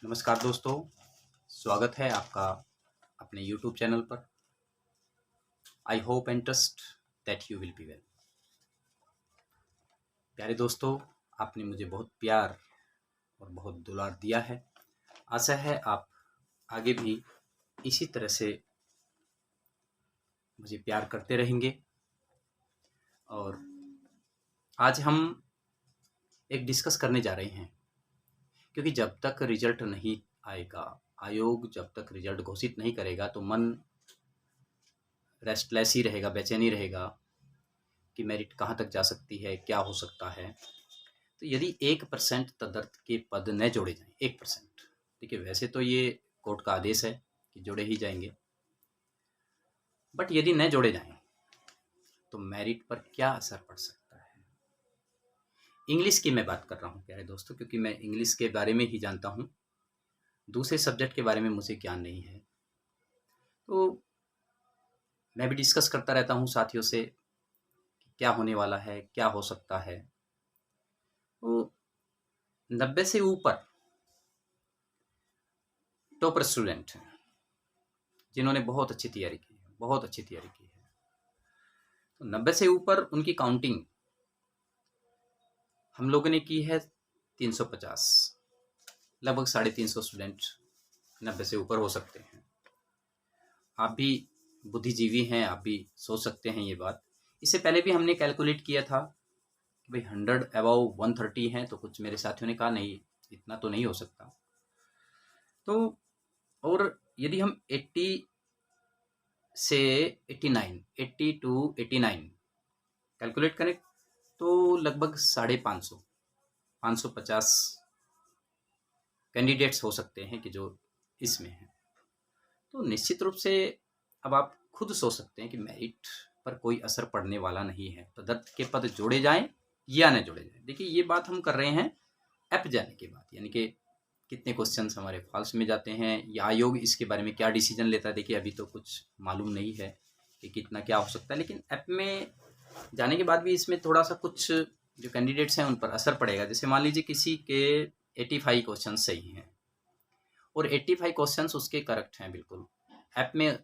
नमस्कार दोस्तों, स्वागत है आपका अपने YouTube चैनल पर। I hope and trust that you will be well. प्यारे दोस्तों, आपने मुझे बहुत प्यार और बहुत दुलार दिया है। आशा है आप आगे भी इसी तरह से मुझे प्यार करते रहेंगे। और आज हम एक डिस्कस करने जा रहे हैं, क्योंकि जब तक रिजल्ट नहीं आएगा, आयोग जब तक रिजल्ट घोषित नहीं करेगा, तो मन रेस्टलेस ही रहेगा, बेचैनी रहेगा कि मेरिट कहाँ तक जा सकती है, क्या हो सकता है। तो यदि 1% तदर्थ के पद न जोड़े जाएं, 1%, देखिए वैसे तो ये कोर्ट का आदेश है कि जोड़े ही जाएंगे, बट यदि न जोड़े जाएं तो मेरिट पर क्या असर पड़ सकता है। इंग्लिश की मैं बात कर रहा हूँ प्यारे दोस्तों, क्योंकि मैं इंग्लिश के बारे में ही जानता हूँ, दूसरे सब्जेक्ट के बारे में मुझे ज्ञान नहीं है। तो मैं भी डिस्कस करता रहता हूँ साथियों से कि क्या होने वाला है, क्या हो सकता है। तो 90 से ऊपर टॉपर स्टूडेंट हैं जिन्होंने बहुत अच्छी तैयारी की है, बहुत अच्छी तैयारी की है। तो 90 से ऊपर उनकी काउंटिंग हम लोगों ने की है 350, लगभग 350 स्टूडेंट 90 से ऊपर हो सकते हैं। आप भी बुद्धिजीवी हैं, आप भी सोच सकते हैं ये बात। इससे पहले भी हमने कैलकुलेट किया था कि भाई 100 अबव 130 हैं, तो कुछ मेरे साथियों ने कहा नहीं, इतना तो नहीं हो सकता। तो और यदि हम 80 से 89, 80 टू 89 कैलकुलेट करें तो लगभग 550, 550 कैंडिडेट्स हो सकते हैं कि जो इसमें हैं। तो निश्चित रूप से अब आप खुद सोच सकते हैं कि मेरिट पर कोई असर पड़ने वाला नहीं है, तदर्थ के पद जोड़े जाएं या न जोड़े जाएं। देखिए ये बात हम कर रहे हैं ऐप जाने के बाद, यानी कि कितने क्वेश्चंस हमारे फॉल्स में जाते हैं या आयोग इसके बारे में क्या डिसीजन लेता है। देखिए अभी तो कुछ मालूम नहीं है कि कितना क्या हो सकता है, लेकिन ऐप में जाने के बाद भी इसमें थोड़ा सा कुछ जो कैंडिडेट्स हैं उन पर असर पड़ेगा। जैसे मान लीजिए किसी के 85 क्वेश्चन सही हैं और 85 क्वेश्चंस उसके करेक्ट हैं, बिल्कुल ऐप में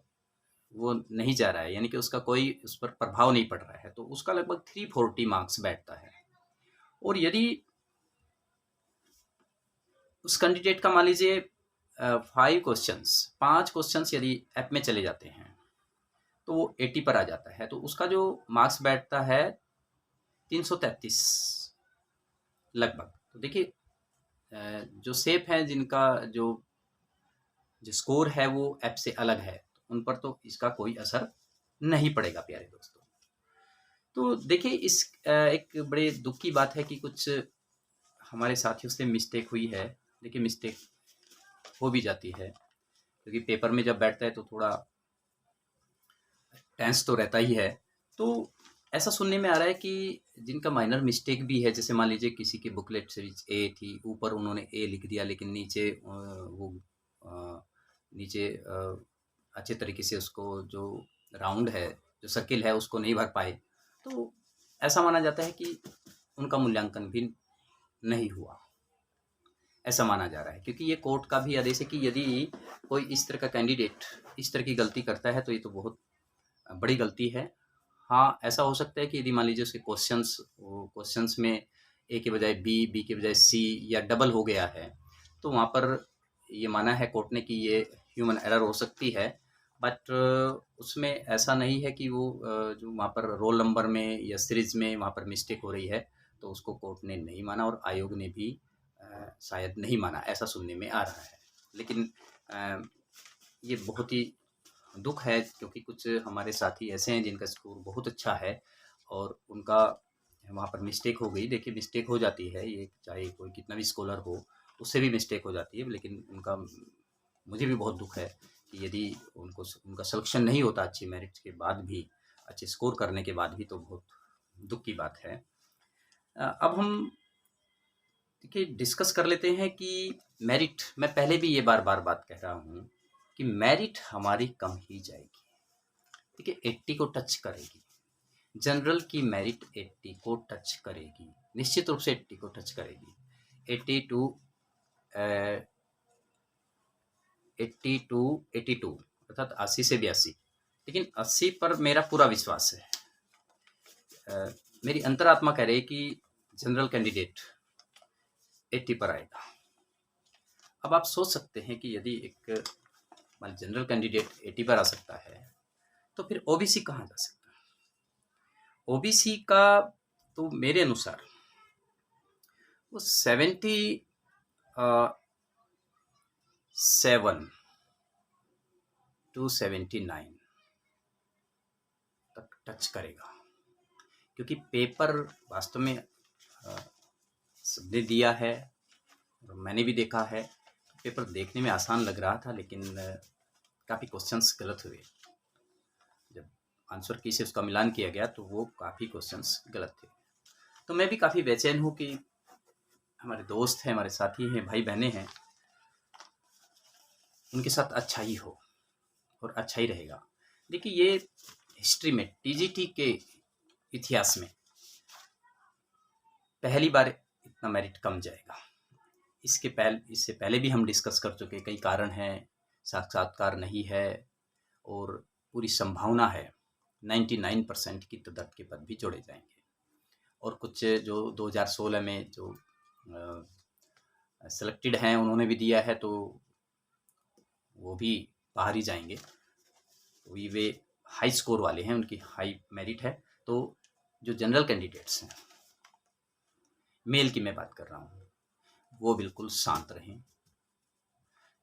वो नहीं जा रहा है, यानी कि उसका कोई उस पर प्रभाव नहीं पड़ रहा है, तो उसका लगभग 340 मार्क्स बैठता है। और यदि उस कैंडिडेट का मान लीजिए 5 क्वेश्चंस यदि ऐप में चले जाते हैं तो वो 80 पर आ जाता है, तो उसका जो मार्क्स बैठता है 333 लगभग। तो देखिए जो सेफ हैं, जिनका जो स्कोर है वो ऐप से अलग है, तो उन पर तो इसका कोई असर नहीं पड़ेगा प्यारे दोस्तों। तो देखिए इस एक बड़े दुख की बात है कि कुछ हमारे साथियों से मिस्टेक हुई है। देखिए मिस्टेक हो भी जाती है, क्योंकि पेपर में जब बैठता है तो थोड़ा टेंस तो रहता ही है। तो ऐसा सुनने में आ रहा है कि जिनका माइनर मिस्टेक भी है, जैसे मान लीजिए किसी की बुकलेट सीरीज ए थी, ऊपर उन्होंने ए लिख दिया, लेकिन नीचे वो नीचे अच्छे तरीके से उसको जो राउंड है, जो सर्किल है, उसको नहीं भर पाए, तो ऐसा माना जाता है कि उनका मूल्यांकन भी नहीं हुआ, ऐसा माना जा रहा है। क्योंकि ये कोर्ट का भी आदेश है कि यदि कोई इस तरह का कैंडिडेट इस तरह की गलती करता है तो ये तो बहुत बड़ी गलती है। हाँ, ऐसा हो सकता है कि यदि मान लीजिए उसके क्वेश्चंस में ए के बजाय बी, बी के बजाय सी या डबल हो गया है, तो वहाँ पर ये माना है कोर्ट ने कि ये ह्यूमन एरर हो सकती है। बट उसमें ऐसा नहीं है कि वो जो वहाँ पर रोल नंबर में या सीरीज में वहाँ पर मिस्टेक हो रही है, तो उसको कोर्ट ने नहीं माना और आयोग ने भी शायद नहीं माना, ऐसा सुनने में आ रहा है। लेकिन ये बहुत ही दुख है, क्योंकि कुछ हमारे साथी ऐसे हैं जिनका स्कोर बहुत अच्छा है और उनका वहाँ पर मिस्टेक हो गई। देखिए मिस्टेक हो जाती है, ये चाहे कोई कितना भी स्कॉलर हो, उससे भी मिस्टेक हो जाती है। लेकिन उनका मुझे भी बहुत दुख है कि यदि उनको उनका सिलेक्शन नहीं होता अच्छी मेरिट के बाद भी, अच्छे स्कोर करने के बाद भी, तो बहुत दुख की बात है। अब हम देखिए डिस्कस कर लेते हैं कि मेरिट, मैं पहले भी ये बार बार बात कह रहा हूँ कि मेरिट हमारी कम ही जाएगी। देखिए 80 को टच करेगी, जनरल की मेरिट 80 को टच करेगी, निश्चित रूप से 80 को टच करेगी। 80 टू 80 टू 82 अर्थात 80 से 82, लेकिन 80 पर मेरा पूरा विश्वास है। मेरी अंतरात्मा कह रही है कि जनरल कैंडिडेट 80 पर आएगा। अब आप सोच सकते हैं कि यदि एक जनरल कैंडिडेट 80 पर आ सकता है तो फिर ओबीसी कहाँ जा सकता है? ओबीसी का तो मेरे अनुसार वो 77 टू 79 तक टच करेगा, क्योंकि पेपर वास्तव में सबने दिया है और मैंने भी देखा है। पेपर देखने में आसान लग रहा था, लेकिन काफ़ी क्वेश्चंस गलत हुए। जब आंसर की से उसका मिलान किया गया तो वो काफ़ी क्वेश्चंस गलत थे। तो मैं भी काफ़ी बेचैन हूँ कि हमारे दोस्त हैं, हमारे साथी हैं, भाई बहनें हैं, उनके साथ अच्छा ही हो और अच्छा ही रहेगा। देखिए, ये हिस्ट्री में टीजीटी के इतिहास में पहली बार इतना मेरिट कम जाएगा। इससे पहले भी हम डिस्कस कर चुके, कई कारण हैं, साक्षात्कार नहीं है और पूरी संभावना है 99% की तदाद के पद भी जोड़े जाएंगे, और कुछ जो 2016 में जो सेलेक्टेड हैं उन्होंने भी दिया है तो वो भी बाहर ही जाएंगे। तो वे हाई स्कोर वाले हैं, उनकी हाई मेरिट है। तो जो जनरल कैंडिडेट्स हैं, मेल की मैं बात कर रहा हूँ, वो बिल्कुल शांत रहें,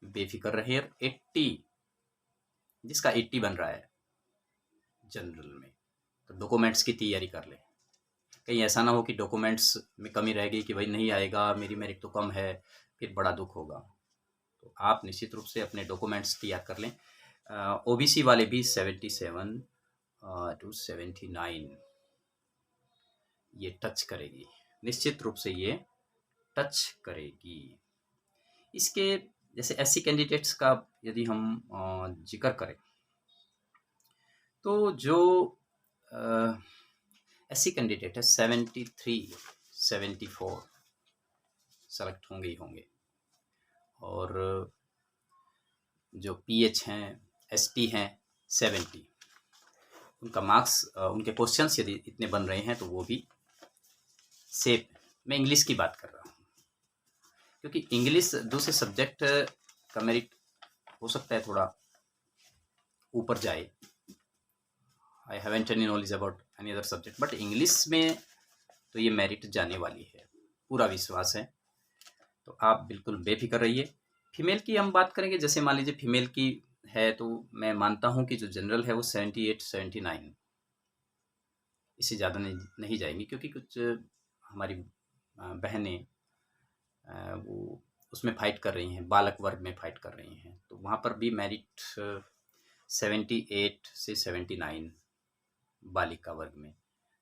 बेफिक्र रहें, और 80 जिसका 80 बन रहा है जनरल में तो डॉक्यूमेंट्स की तैयारी कर ले। कहीं ऐसा ना हो कि डॉक्यूमेंट्स में कमी रह गई कि भाई नहीं आएगा, मेरी मेरिट तो कम है, फिर बड़ा दुख होगा। तो आप निश्चित रूप से अपने डॉक्यूमेंट्स तैयार कर लें। ओबीसी वाले भी 77 टू 79 ये टच करेगी, निश्चित रूप से ये टच करेगी। इसके जैसे एससी कैंडिडेट्स का यदि हम जिक्र करें तो जो एससी कैंडिडेट है 73 74 सेलेक्ट होंगे ही होंगे, और जो पीएच हैं, एसटी हैं 70, उनका मार्क्स, उनके क्वेश्चंस यदि इतने बन रहे हैं तो वो भी सेफ। मैं इंग्लिश की बात कर रहा हूँ, क्योंकि इंग्लिश दूसरे सब्जेक्ट का मेरिट हो सकता है थोड़ा ऊपर जाए। I haven't any knowledge about any other subject, but English में तो ये मेरिट जाने वाली है, पूरा विश्वास है। तो आप बिल्कुल बेफिक्र रहिए। फीमेल की हम बात करेंगे, जैसे मान लीजिए फीमेल की है तो मैं मानता हूँ कि जो जनरल है वो 78 79, इससे ज़्यादा नहीं जाएंगी, क्योंकि कुछ हमारी बहनें वो उसमें फाइट कर रही हैं, बालक वर्ग में फाइट कर रही हैं, तो वहाँ पर भी मेरिट 78 से 79 बालिका वर्ग में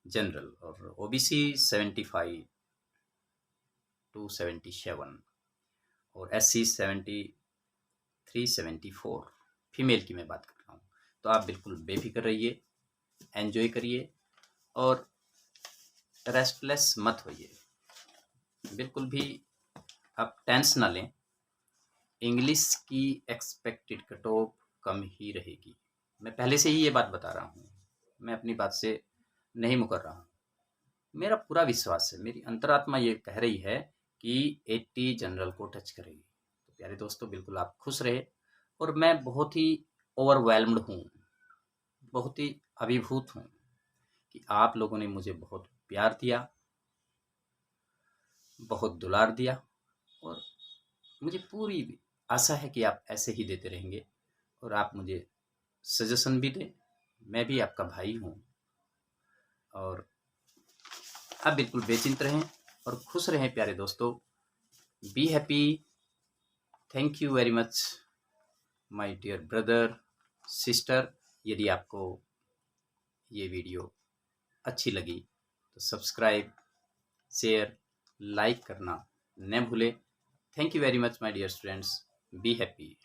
जनरल, और ओबीसी 75 टू 77, और एससी 73 74 फीमेल की मैं बात कर रहा हूँ। तो आप बिल्कुल बेफिक्र रहिए, एंजॉय करिए और रेस्टलेस मत होइए, बिल्कुल भी आप टेंस ना लें। इंग्लिश की एक्सपेक्टेड कट ऑफ कम ही रहेगी, मैं पहले से ही ये बात बता रहा हूँ, मैं अपनी बात से नहीं मुकर रहा हूँ। मेरा पूरा विश्वास है, मेरी अंतरात्मा ये कह रही है कि 80 जनरल को टच करेगी। तो प्यारे दोस्तों, बिल्कुल आप खुश रहे, और मैं बहुत ही ओवरवेलम्ड हूँ, बहुत ही अभिभूत हूँ कि आप लोगों ने मुझे बहुत प्यार दिया, बहुत दुलार दिया, और मुझे पूरी आशा है कि आप ऐसे ही देते रहेंगे, और आप मुझे सजेशन भी दें। मैं भी आपका भाई हूँ, और आप बिल्कुल बेचिंत रहें और खुश रहें प्यारे दोस्तों। Be happy. Thank you very much my dear brother sister. यदि आपको ये वीडियो अच्छी लगी तो सब्सक्राइब, शेयर, लाइक करना न भूलें। Thank you very much my dear students. Be happy.